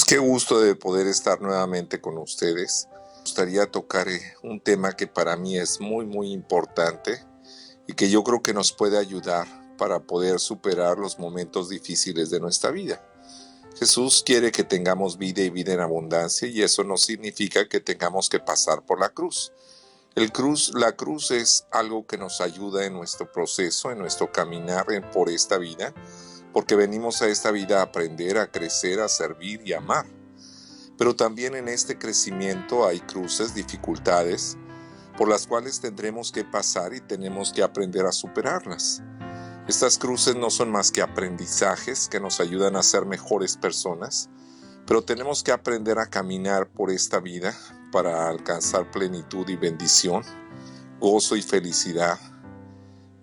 Pues qué gusto de poder estar nuevamente con ustedes. Me gustaría tocar un tema que para mí es muy importante y que yo creo que nos puede ayudar para poder superar los momentos difíciles de nuestra vida. Jesús quiere que tengamos vida y vida en abundancia, y eso no significa que tengamos que pasar por la cruz. La cruz es algo que nos ayuda en nuestro proceso, en nuestro caminar por esta vida, porque venimos a esta vida a aprender, a crecer, a servir y a amar. Pero también en este crecimiento hay cruces, dificultades, por las cuales tendremos que pasar y tenemos que aprender a superarlas. Estas cruces no son más que aprendizajes que nos ayudan a ser mejores personas, pero tenemos que aprender a caminar por esta vida para alcanzar plenitud y bendición, gozo y felicidad.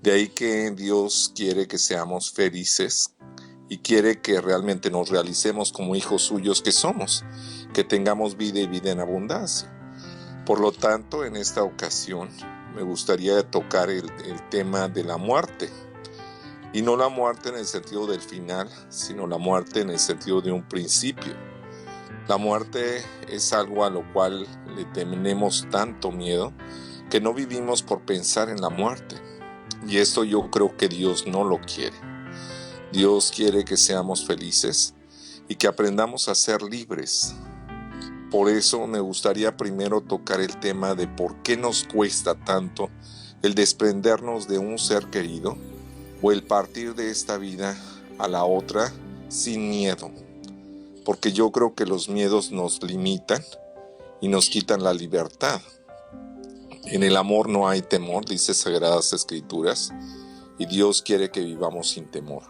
De ahí que Dios quiere que seamos felices y quiere que realmente nos realicemos como hijos suyos que somos, que tengamos vida y vida en abundancia. Por lo tanto, en esta ocasión me gustaría tocar el tema de la muerte. Y no la muerte en el sentido del final, sino la muerte en el sentido de un principio. La muerte es algo a lo cual le tenemos tanto miedo que no vivimos por pensar en la muerte. Y esto yo creo que Dios no lo quiere. Dios quiere que seamos felices y que aprendamos a ser libres. Por eso me gustaría primero tocar el tema de por qué nos cuesta tanto el desprendernos de un ser querido o el partir de esta vida a la otra sin miedo. Porque yo creo que los miedos nos limitan y nos quitan la libertad. En el amor no hay temor, dice Sagradas Escrituras, y Dios quiere que vivamos sin temor.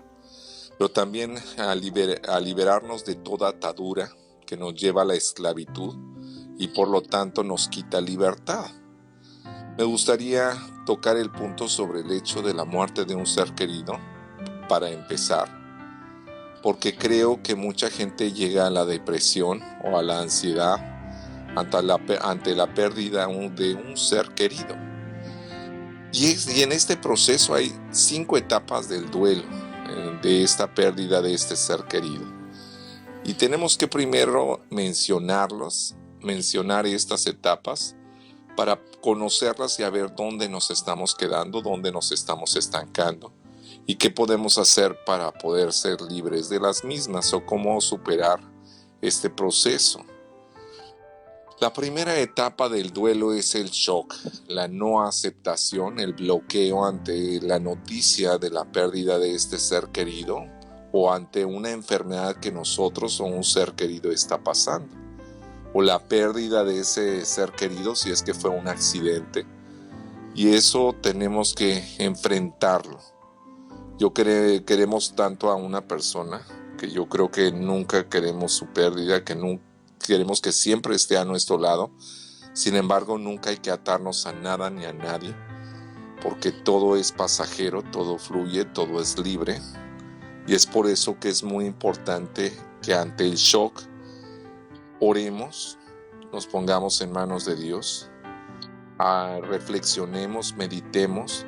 Pero también a liberarnos de toda atadura que nos lleva a la esclavitud y por lo tanto nos quita libertad. Me gustaría tocar el punto sobre el hecho de la muerte de un ser querido para empezar, porque creo que mucha gente llega a la depresión o a la ansiedad ante la pérdida de un ser querido. Y en este proceso hay 5 etapas del duelo, de esta pérdida de este ser querido. Y tenemos que primero mencionar estas etapas para conocerlas y a ver dónde nos estamos quedando, dónde nos estamos estancando y qué podemos hacer para poder ser libres de las mismas o cómo superar este proceso. La primera etapa del duelo es el shock, la no aceptación, el bloqueo ante la noticia de la pérdida de este ser querido o ante una enfermedad que nosotros o un ser querido está pasando, o la pérdida de ese ser querido si es que fue un accidente, y eso tenemos que enfrentarlo. Queremos tanto a una persona que yo creo que nunca queremos su pérdida, que nunca queremos que siempre esté a nuestro lado. Sin embargo, nunca hay que atarnos a nada ni a nadie, porque todo es pasajero, todo fluye, todo es libre. Y es por eso que es muy importante que ante el shock oremos, nos pongamos en manos de Dios, reflexionemos, meditemos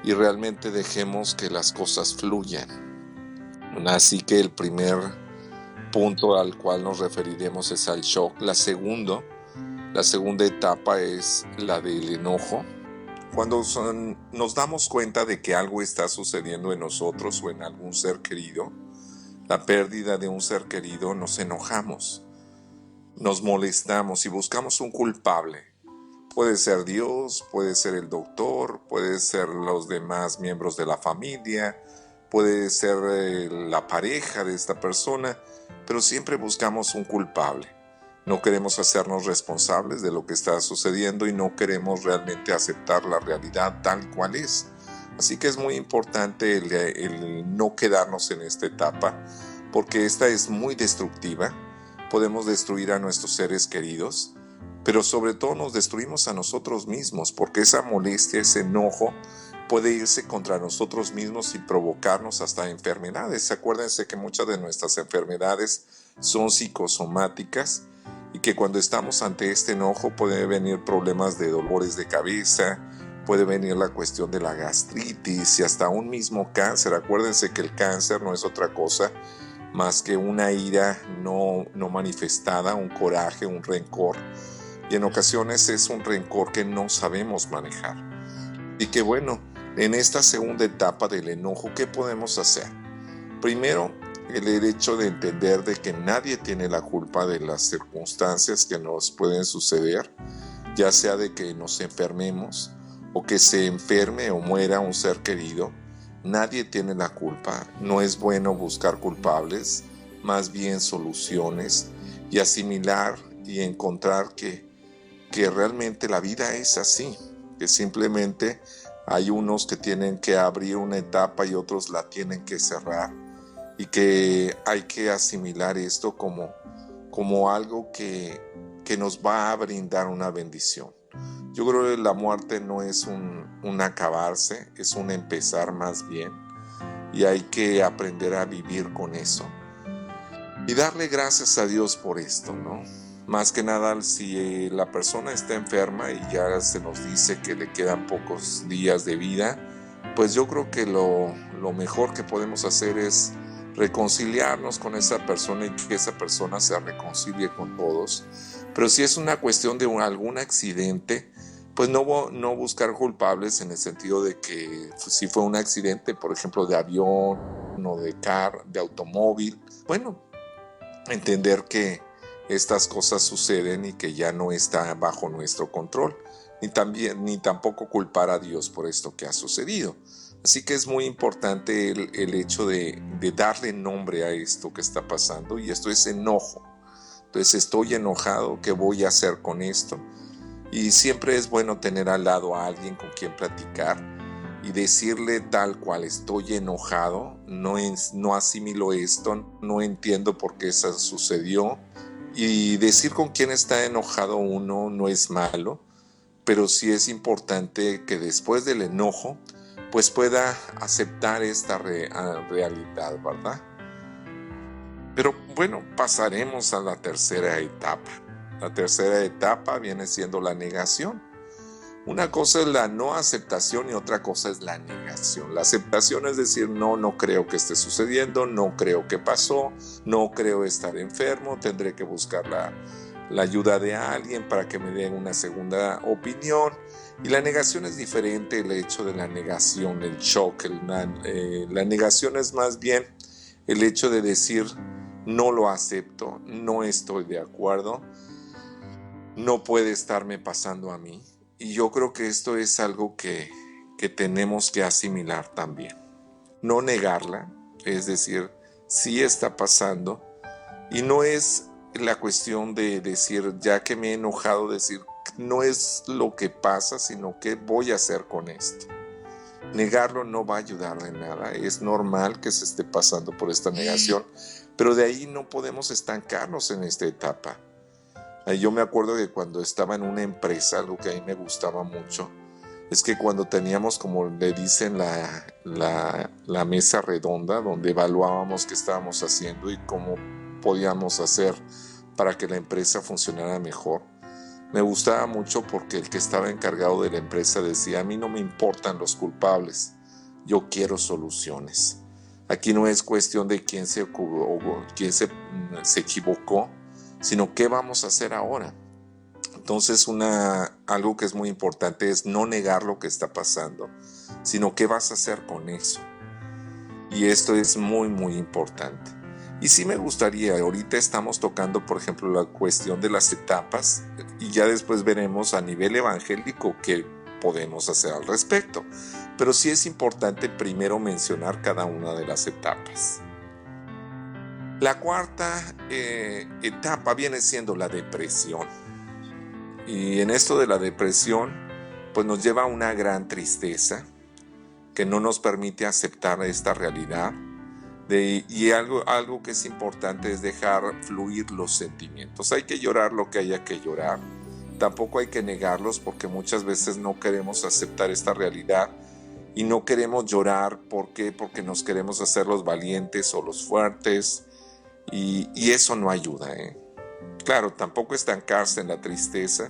y realmente dejemos que las cosas fluyan. Así que el primer punto al cual nos referiremos es al shock. La segunda etapa es la del enojo. Cuando nos damos cuenta de que algo está sucediendo en nosotros o en algún ser querido, la pérdida de un ser querido, nos enojamos, nos molestamos y buscamos un culpable. Puede ser Dios, puede ser el doctor, puede ser los demás miembros de la familia, puede ser la pareja de esta persona, pero siempre buscamos un culpable. No queremos hacernos responsables de lo que está sucediendo y no queremos realmente aceptar la realidad tal cual es. Así que es muy importante el no quedarnos en esta etapa, porque esta es muy destructiva. Podemos destruir a nuestros seres queridos, pero sobre todo nos destruimos a nosotros mismos, porque esa molestia, ese enojo puede irse contra nosotros mismos y provocarnos hasta enfermedades. Acuérdense que muchas de nuestras enfermedades son psicosomáticas y que cuando estamos ante este enojo puede venir problemas de dolores de cabeza, puede venir la cuestión de la gastritis y hasta un mismo cáncer. Acuérdense que el cáncer no es otra cosa más que una ira no manifestada, un coraje, un rencor. Y en ocasiones es un rencor que no sabemos manejar. Y que bueno, en esta segunda etapa del enojo, ¿qué podemos hacer? Primero, el hecho de entender de que nadie tiene la culpa de las circunstancias que nos pueden suceder, ya sea de que nos enfermemos o que se enferme o muera un ser querido. Nadie tiene la culpa. No es bueno buscar culpables, más bien soluciones, y asimilar y encontrar que realmente la vida es así, que simplemente hay unos que tienen que abrir una etapa y otros la tienen que cerrar, y que hay que asimilar esto como algo que nos va a brindar una bendición. Yo creo que la muerte no es un acabarse, es un empezar más bien, y hay que aprender a vivir con eso y darle gracias a Dios por esto, ¿no? Más que nada, si la persona está enferma y ya se nos dice que le quedan pocos días de vida, pues yo creo que lo mejor que podemos hacer es reconciliarnos con esa persona y que esa persona se reconcilie con todos. Pero si es una cuestión de algún accidente, pues no buscar culpables, en el sentido de que si fue un accidente, por ejemplo, de avión o de automóvil, bueno, entender que estas cosas suceden y que ya no está bajo nuestro control, ni tampoco culpar a Dios por esto que ha sucedido. Así que es muy importante el hecho de darle nombre a esto que está pasando, y esto es enojo. Entonces, estoy enojado, ¿qué voy a hacer con esto? Y siempre es bueno tener al lado a alguien con quien platicar y decirle tal cual: estoy enojado, no asimilo esto, no entiendo por qué eso sucedió. Y decir con quién está enojado uno no es malo, pero sí es importante que después del enojo pues pueda aceptar esta realidad, ¿verdad? Pero bueno, pasaremos a la tercera etapa. La tercera etapa viene siendo la negación. Una cosa es la no aceptación y otra cosa es la negación. La aceptación es decir: no creo que esté sucediendo, no creo que pasó, no creo estar enfermo, tendré que buscar la ayuda de alguien para que me den una segunda opinión. Y la negación es diferente. El hecho de la negación, el shock, la negación es más bien el hecho de decir: no lo acepto, no estoy de acuerdo, no puede estarme pasando a mí. Y yo creo que esto es algo que tenemos que asimilar también. No negarla, es decir, sí está pasando, y no es la cuestión de decir, ya que me he enojado, decir, no es lo que pasa, sino qué voy a hacer con esto. Negarlo no va a ayudar de nada. Es normal que se esté pasando por esta negación, pero de ahí no podemos estancarnos en esta etapa. Yo me acuerdo que cuando estaba en una empresa, algo que a mí me gustaba mucho es que cuando teníamos, como le dicen, la mesa redonda, donde evaluábamos qué estábamos haciendo y cómo podíamos hacer para que la empresa funcionara mejor, me gustaba mucho porque el que estaba encargado de la empresa decía: a mí no me importan los culpables, yo quiero soluciones. Aquí no es cuestión de quién se equivocó, sino qué vamos a hacer ahora. Entonces, algo que es muy importante es no negar lo que está pasando, sino qué vas a hacer con eso. Y esto es muy, muy importante. Y sí me gustaría, ahorita estamos tocando, por ejemplo, la cuestión de las etapas, y ya después veremos a nivel evangélico qué podemos hacer al respecto. Pero sí es importante primero mencionar cada una de las etapas. La cuarta etapa viene siendo la depresión. Y en esto de la depresión, pues nos lleva a una gran tristeza que no nos permite aceptar esta realidad. Y algo que es importante es dejar fluir los sentimientos. Hay que llorar lo que haya que llorar. Tampoco hay que negarlos, porque muchas veces no queremos aceptar esta realidad y no queremos llorar. ¿Por qué? Porque nos queremos hacer los valientes o los fuertes, y eso no ayuda, ¿eh? Claro, tampoco estancarse en la tristeza,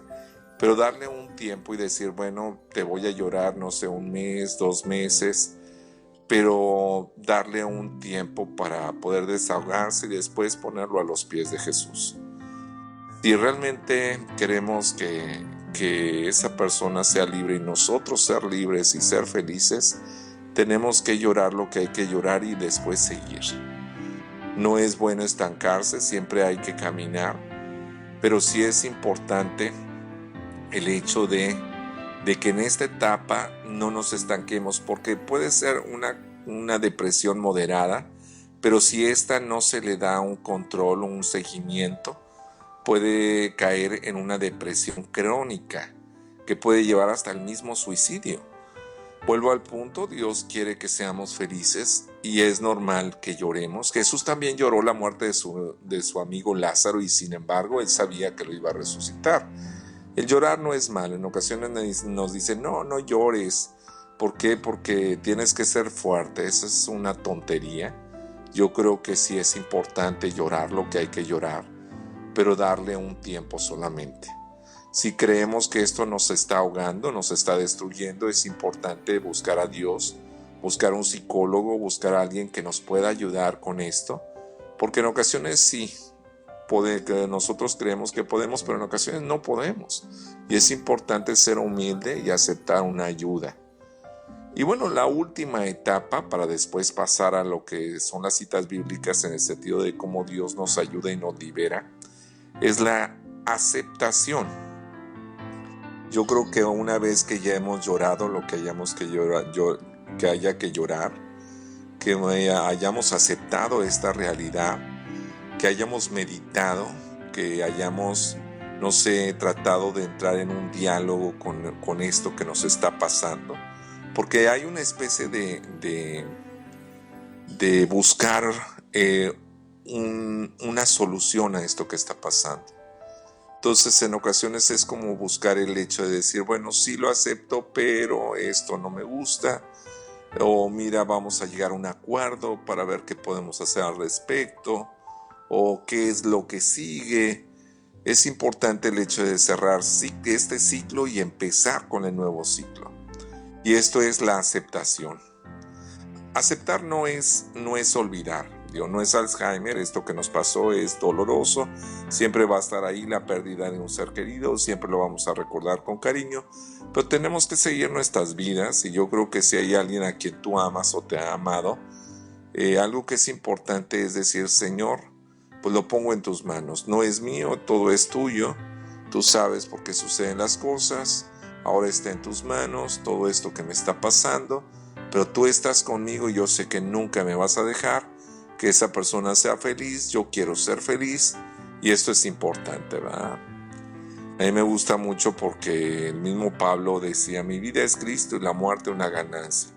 pero darle un tiempo y decir: bueno, te voy a llorar, no sé, 1 mes, 2 meses, pero darle un tiempo para poder desahogarse y después ponerlo a los pies de Jesús. Si realmente queremos que esa persona sea libre y nosotros ser libres y ser felices, tenemos que llorar lo que hay que llorar y después seguir. No es bueno estancarse, siempre hay que caminar, pero sí es importante el hecho de que en esta etapa no nos estanquemos, porque puede ser una depresión moderada, pero si esta no se le da un control o un seguimiento, puede caer en una depresión crónica que puede llevar hasta el mismo suicidio. Vuelvo al punto, Dios quiere que seamos felices y es normal que lloremos. Jesús también lloró la muerte de su amigo Lázaro y sin embargo él sabía que lo iba a resucitar. El llorar no es malo, en ocasiones nos dicen no llores. ¿Por qué? Porque tienes que ser fuerte, esa es una tontería. Yo creo que sí es importante llorar lo que hay que llorar, pero darle un tiempo solamente. Si creemos que esto nos está ahogando, nos está destruyendo, es importante buscar a Dios, buscar un psicólogo, buscar a alguien que nos pueda ayudar con esto, porque en ocasiones sí, nosotros creemos que podemos, pero en ocasiones no podemos. Y es importante ser humilde y aceptar una ayuda. Y bueno, la última etapa para después pasar a lo que son las citas bíblicas en el sentido de cómo Dios nos ayuda y nos libera, es la aceptación. Yo creo que una vez que ya hemos llorado lo que hayamos que llorar, que haya que llorar, que hayamos aceptado esta realidad, que hayamos meditado, que hayamos, no sé, tratado de entrar en un diálogo con esto que nos está pasando, porque hay una especie de buscar una solución a esto que está pasando. Entonces en ocasiones es como buscar el hecho de decir, bueno, sí lo acepto, pero esto no me gusta, o mira, vamos a llegar a un acuerdo para ver qué podemos hacer al respecto, o qué es lo que sigue. Es importante el hecho de cerrar este ciclo y empezar con el nuevo ciclo. Y esto es la aceptación. Aceptar no es olvidar. No es Alzheimer, esto que nos pasó es doloroso, siempre va a estar ahí la pérdida de un ser querido, siempre lo vamos a recordar con cariño, pero tenemos que seguir nuestras vidas y yo creo que si hay alguien a quien tú amas o te ha amado, algo que es importante es decir, Señor, pues lo pongo en tus manos, no es mío, todo es tuyo, tú sabes por qué suceden las cosas, ahora está en tus manos todo esto que me está pasando, pero tú estás conmigo y yo sé que nunca me vas a dejar, que esa persona sea feliz, yo quiero ser feliz y esto es importante, ¿verdad? A mí me gusta mucho porque el mismo Pablo decía, mi vida es Cristo y la muerte una ganancia.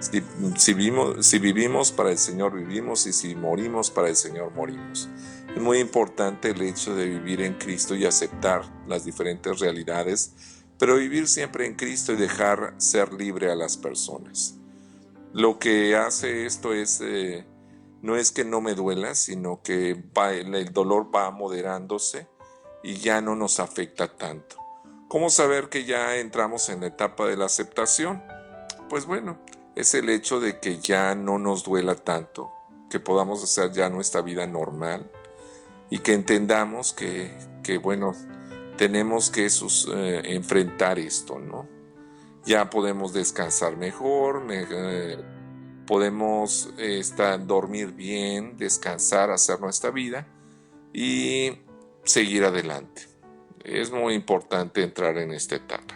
Si vivimos para el Señor vivimos y si morimos para el Señor morimos. Es muy importante el hecho de vivir en Cristo y aceptar las diferentes realidades, pero vivir siempre en Cristo y dejar ser libre a las personas. Lo que hace esto es... no es que no me duela, sino que el dolor va moderándose y ya no nos afecta tanto. ¿Cómo saber que ya entramos en la etapa de la aceptación? Pues bueno, es el hecho de que ya no nos duela tanto, que podamos hacer ya nuestra vida normal y que entendamos que bueno, tenemos que enfrentar esto, ¿no? Ya podemos descansar mejor, podemos dormir bien, descansar, hacer nuestra vida y seguir adelante. Es muy importante entrar en esta etapa.